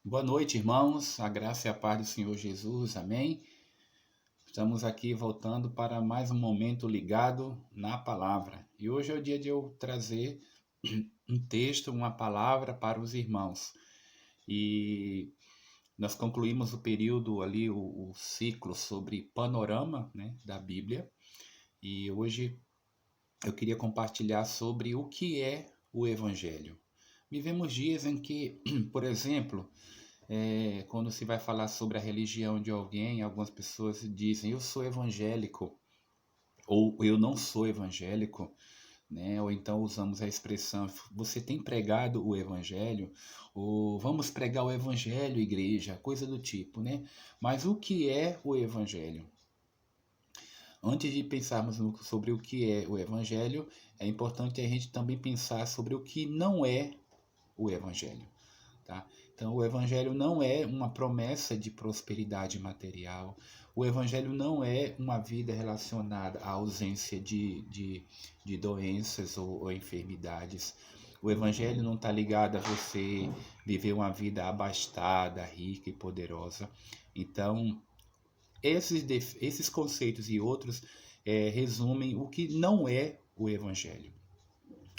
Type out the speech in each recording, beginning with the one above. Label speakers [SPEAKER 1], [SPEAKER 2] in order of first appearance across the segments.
[SPEAKER 1] Boa noite, irmãos. A graça e a paz do Senhor Jesus. Amém. Estamos aqui voltando para mais um momento ligado na palavra. E hoje é o dia de eu trazer um texto, uma palavra para os irmãos. E nós concluímos o período ali, o ciclo sobre panorama, né, da Bíblia. E hoje eu queria compartilhar sobre o que é o Evangelho. Vivemos dias em que, por exemplo, quando se vai falar sobre a religião de alguém, algumas pessoas dizem eu sou evangélico ou eu não sou evangélico, né? Ou então usamos a expressão você tem pregado o evangelho ou vamos pregar o evangelho, igreja, coisa do tipo, né? Mas o que é o evangelho? Antes de pensarmos sobre o que é o evangelho, é importante a gente também pensar sobre o que não é o evangelho. Tá? Então, o Evangelho não é uma promessa de prosperidade material, o Evangelho não é uma vida relacionada à ausência de doenças ou enfermidades. O Evangelho não está ligado a você viver uma vida abastada, rica e poderosa. Então, esses conceitos e outros resumem o que não é o Evangelho.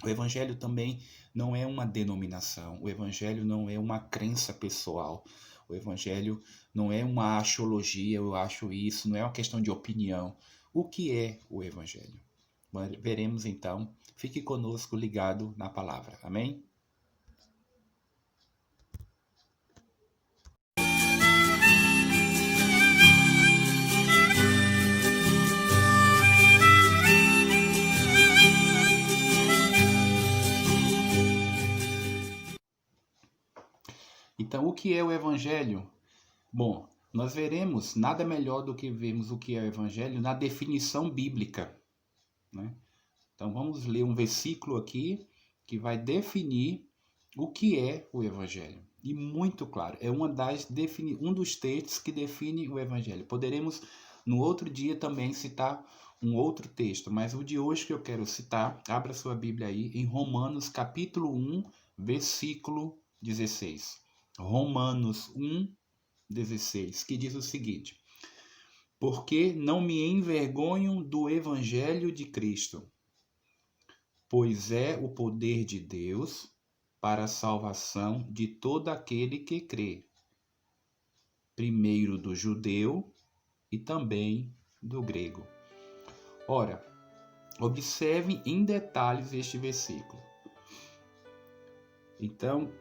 [SPEAKER 1] O Evangelho também não é uma denominação, o Evangelho não é uma crença pessoal, o Evangelho não é uma axiologia, eu acho isso, não é uma questão de opinião. O que é o Evangelho? Veremos então. Fique conosco ligado na palavra. Amém? Então, o que é o Evangelho? Bom, nós veremos nada melhor do que vermos o que é o Evangelho na definição bíblica, né? Então vamos ler um versículo aqui que vai definir o que é o Evangelho. E muito claro, é um dos textos que define o Evangelho. Poderemos no outro dia também citar um outro texto, mas o de hoje que eu quero citar, abra sua Bíblia aí em Romanos capítulo 1, versículo 16. Romanos 1, 16, que diz o seguinte: porque não me envergonho do Evangelho de Cristo, pois é o poder de Deus para a salvação de todo aquele que crê, primeiro do judeu e também do grego. Ora, observe em detalhes este versículo. Então,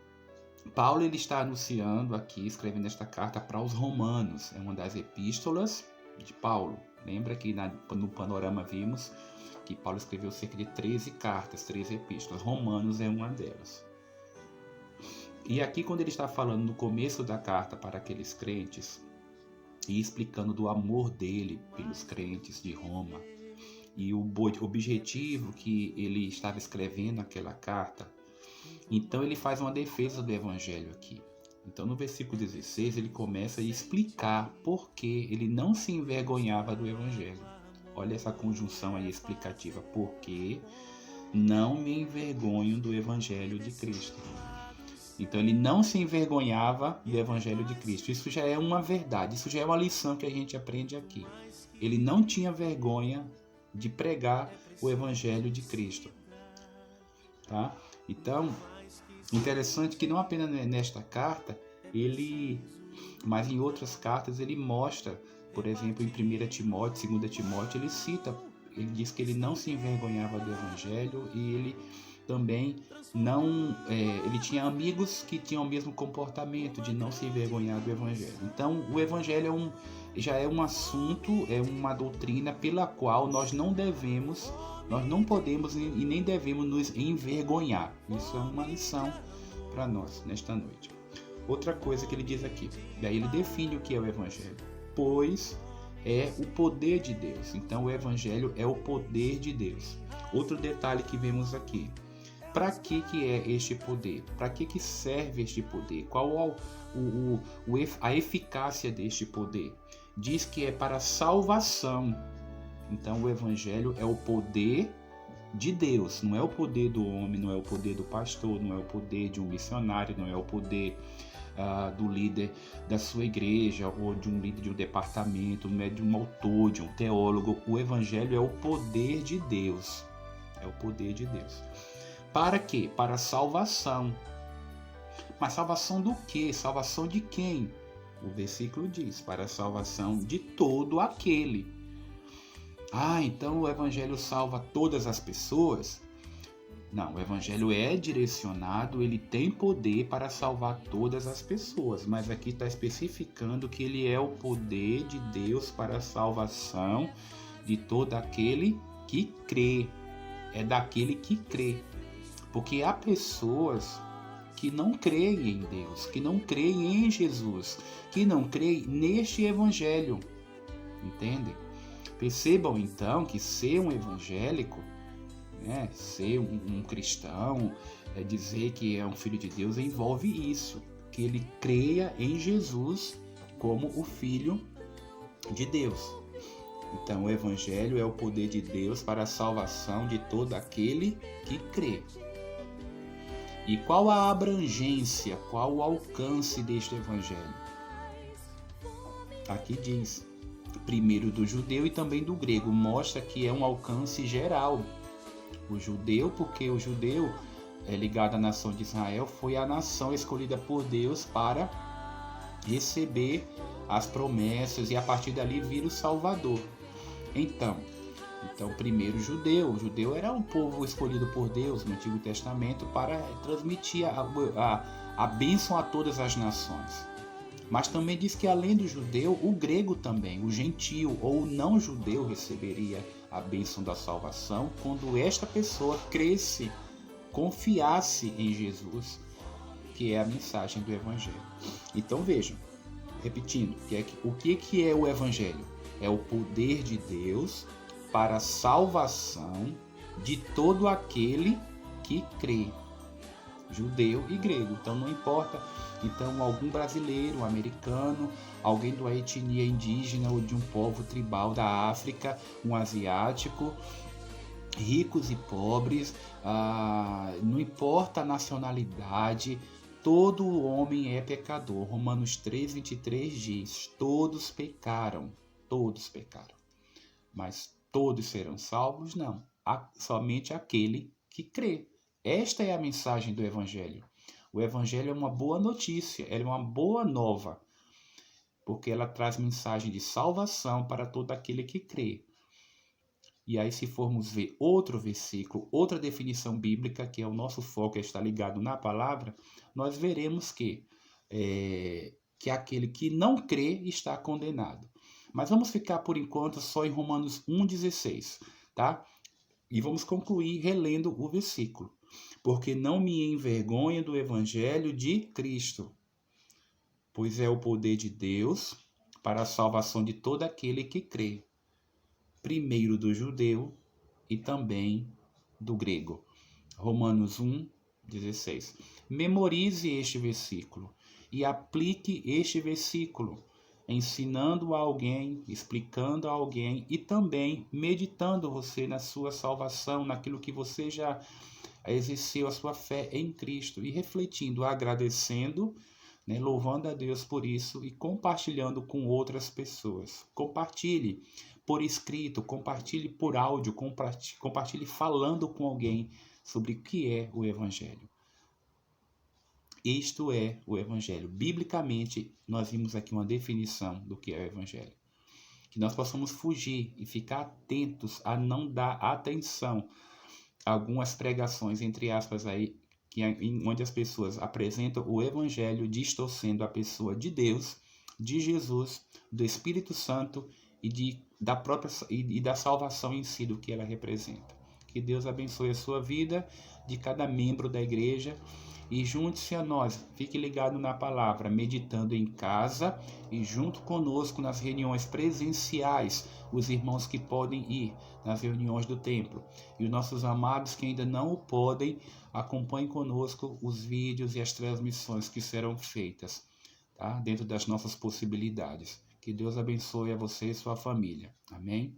[SPEAKER 1] Paulo ele está anunciando aqui, escrevendo esta carta para os romanos. É uma das epístolas de Paulo. Lembra que no panorama vimos que Paulo escreveu cerca de 13 cartas, 13 epístolas. Romanos é uma delas. E aqui quando ele está falando no começo da carta para aqueles crentes e explicando do amor dele pelos crentes de Roma e o objetivo que ele estava escrevendo aquela carta, então ele faz uma defesa do evangelho aqui. Então no versículo 16 ele começa a explicar por que ele não se envergonhava do evangelho. Olha essa conjunção aí explicativa, porque não me envergonho do evangelho de Cristo. Então ele não se envergonhava do Evangelho de Cristo. Isso já é uma verdade, isso já é uma lição que a gente aprende aqui. Ele não tinha vergonha de pregar o Evangelho de Cristo. Tá? Então, interessante que não apenas nesta carta, mas em outras cartas ele mostra, por exemplo, em 1 Timóteo, 2 Timóteo, ele diz que ele não se envergonhava do Evangelho e ele também ele tinha amigos que tinham o mesmo comportamento de não se envergonhar do Evangelho. Então o Evangelho já é um assunto, é uma doutrina pela qual nós não podemos e nem devemos nos envergonhar. Isso é uma lição para nós nesta noite. Outra coisa que ele diz aqui, daí ele define o que é o Evangelho, pois é o poder de Deus. Então o Evangelho é o poder de Deus. Outro detalhe que vemos aqui, para que é este poder? Para que serve este poder? Qual a eficácia deste poder? Diz que é para salvação. Então o Evangelho é o poder de Deus, não é o poder do homem, não é o poder do pastor, não é o poder de um missionário, não é o poder do líder da sua igreja ou de um líder de um departamento, não é de um autor, de um teólogo. O evangelho é o poder de Deus. É o poder de Deus. Para quê? Para a salvação. Mas salvação do quê? Salvação de quem? O versículo diz, para a salvação de todo aquele. Então o evangelho salva todas as pessoas? Não, o evangelho é direcionado, ele tem poder para salvar todas as pessoas, mas aqui está especificando que ele é o poder de Deus para a salvação de todo aquele que crê. É daquele que crê. Porque há pessoas que não creem em Deus, que não creem em Jesus, que não creem neste evangelho. Entendem? Percebam então que ser um evangélico, ser um cristão, dizer que é um filho de Deus, envolve isso, que ele creia em Jesus como o Filho de Deus. Então o evangelho é o poder de Deus para a salvação de todo aquele que crê. E qual a abrangência, qual o alcance deste evangelho? Aqui diz, primeiro do judeu e também do grego, mostra que é um alcance geral. O judeu, porque o judeu ligado à nação de Israel foi a nação escolhida por Deus para receber as promessas e a partir dali vir o Salvador. Então primeiro o judeu era um povo escolhido por Deus no Antigo Testamento para transmitir a bênção a todas as nações. Mas também diz que além do judeu, o grego também, o gentio ou o não judeu receberia a bênção da salvação quando esta pessoa cresce, confiasse em Jesus, que é a mensagem do evangelho. Então vejam, repetindo, o que é o evangelho? É o poder de Deus para a salvação de todo aquele que crê, judeu e grego. Então não importa, algum brasileiro, um americano, alguém de uma etnia indígena ou de um povo tribal da África, um asiático, ricos e pobres, não importa a nacionalidade, todo homem é pecador. Romanos 3:23 diz, todos pecaram, mas todos serão salvos? Não, somente aquele que crê. Esta é a mensagem do evangelho. O evangelho é uma boa notícia, é uma boa nova, porque ela traz mensagem de salvação para todo aquele que crê. E aí, se formos ver outro versículo, outra definição bíblica, que é o nosso foco, está ligado na palavra, nós veremos que aquele que não crê está condenado. Mas vamos ficar por enquanto só em Romanos 1,16, tá? E vamos concluir relendo o versículo. Porque não me envergonho do evangelho de Cristo, pois é o poder de Deus para a salvação de todo aquele que crê, primeiro do judeu e também do grego. Romanos 1:16. Memorize este versículo e aplique este versículo, ensinando a alguém, explicando a alguém e também meditando você na sua salvação, naquilo que você já exerceu a sua fé em Cristo e refletindo, agradecendo, louvando a Deus por isso e compartilhando com outras pessoas. Compartilhe por escrito, compartilhe por áudio, compartilhe falando com alguém sobre o que é o Evangelho. Isto é o Evangelho. Biblicamente, nós vimos aqui uma definição do que é o Evangelho. Que nós possamos fugir e ficar atentos a não dar atenção a algumas pregações, entre aspas, aí, onde as pessoas apresentam o Evangelho distorcendo a pessoa de Deus, de Jesus, do Espírito Santo e da salvação em si, do que ela representa. Que Deus abençoe a sua vida, de cada membro da igreja, e junte-se a nós, fique ligado na palavra, meditando em casa e junto conosco nas reuniões presenciais, os irmãos que podem ir nas reuniões do templo. E os nossos amados que ainda não o podem, acompanhem conosco os vídeos e as transmissões que serão feitas, tá? Dentro das nossas possibilidades. Que Deus abençoe a você e sua família. Amém?